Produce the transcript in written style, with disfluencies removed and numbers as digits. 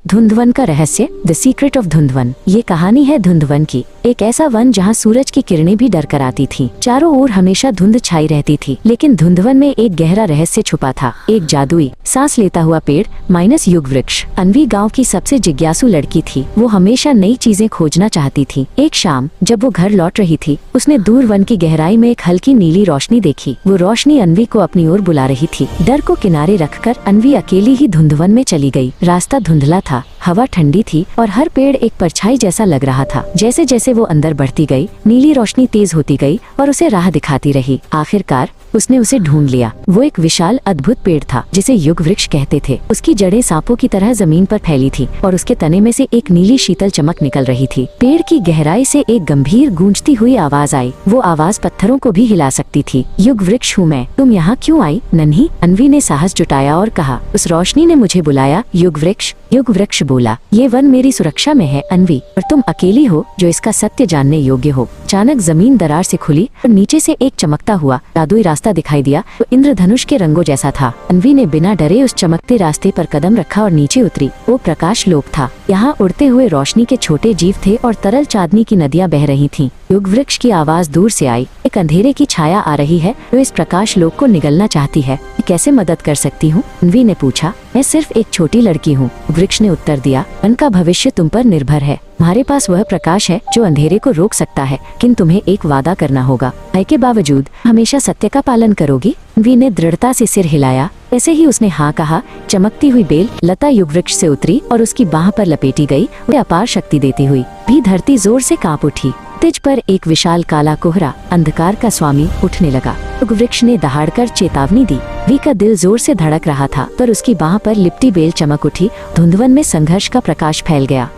धुंधवन का रहस्य, the secret of धुंधवन। ये कहानी है धुंधवन की, एक ऐसा वन जहाँ सूरज की किरणें भी डर कर आती थीं। चारों ओर हमेशा धुंध छाई रहती थी, लेकिन धुंधवन में एक गहरा रहस्य छुपा था। एक जादुई सांस लेता हुआ पेड़ माइनस युग वृक्ष। अन्वी गांव की सबसे जिज्ञासु लड़की थी। वो हमेशा नई चीजें खोजना चाहती थी। एक शाम जब वो घर लौट रही थी, उसने दूर वन की गहराई में एक हल्की नीली रोशनी देखी। वो रोशनी अन्वी को अपनी ओर बुला रही थी। डर को किनारे रखकर अन्वी अकेली ही धुंधवन में चली गई। रास्ता धुंधला था, हवा ठंडी थी और हर पेड़ एक परछाई जैसा लग रहा था। जैसे जैसे वो अंदर बढ़ती गई, नीली रोशनी तेज होती गई और उसे राह दिखाती रही। आखिरकार उसने उसे ढूंढ लिया। वो एक विशाल अद्भुत पेड़ था जिसे युग वृक्ष कहते थे। उसकी जड़ें सांपों की तरह जमीन पर फैली थी और उसके तने में से एक नीली शीतल चमक निकल रही थी। पेड़ की गहराई से एक गंभीर गूंजती हुई आवाज आई। वो आवाज पत्थरों को भी हिला सकती थी। युग वृक्ष हूँ मैं, तुम यहाँ क्यों आई नन्ही? अन्वी ने साहस जुटाया और कहा, उस रोशनी ने मुझे बुलाया। युग वृक्ष बोला, ये वन मेरी सुरक्षा में है अन्वी, और तुम अकेली हो जो इसका सत्य जानने योग्य हो। अचानक जमीन दरार से खुली और नीचे से एक चमकता हुआ जादुई रास्ता दिखाई दिया। तो इंद्रधनुष के रंगों जैसा था। अन्वी ने बिना डरे उस चमकते रास्ते पर कदम रखा और नीचे उतरी। वो प्रकाश लोक था। यहाँ उड़ते हुए रोशनी के छोटे जीव थे और तरल चांदनी की नदियाँ बह रही थीं। युग वृक्ष की आवाज दूर से आई, एक अंधेरे की छाया आ रही है जो इस प्रकाश लोक को निगलना चाहती है। कैसे मदद कर सकती हूँ? अन्वी ने पूछा। मैं सिर्फ एक छोटी लड़की हूँ, वृक्ष ने उत्तर दिया। वन का भविष्य तुम पर निर्भर है। तुम्हारे पास वह प्रकाश है जो अंधेरे को रोक सकता है, लेकिन तुम्हें एक वादा करना होगा। भय के बावजूद हमेशा सत्य का पालन करोगी? अन्वी ने दृढ़ता से सिर हिलाया। ऐसे ही उसने हाँ कहा। चमकती हुई बेल लता युग वृक्ष से उतरी और उसकी बाह पर लपेटी गई। वह अपार शक्ति देती हुई भी धरती जोर से कांप उठी। तेज पर एक विशाल काला कोहरा, अंधकार का स्वामी, उठने लगा। युग वृक्ष ने दहाड़कर चेतावनी दी। वी का दिल जोर से धड़क रहा था, पर उसकी बाह पर लिपटी बेल चमक उठी। धुंधवन में संघर्ष का प्रकाश फैल गया।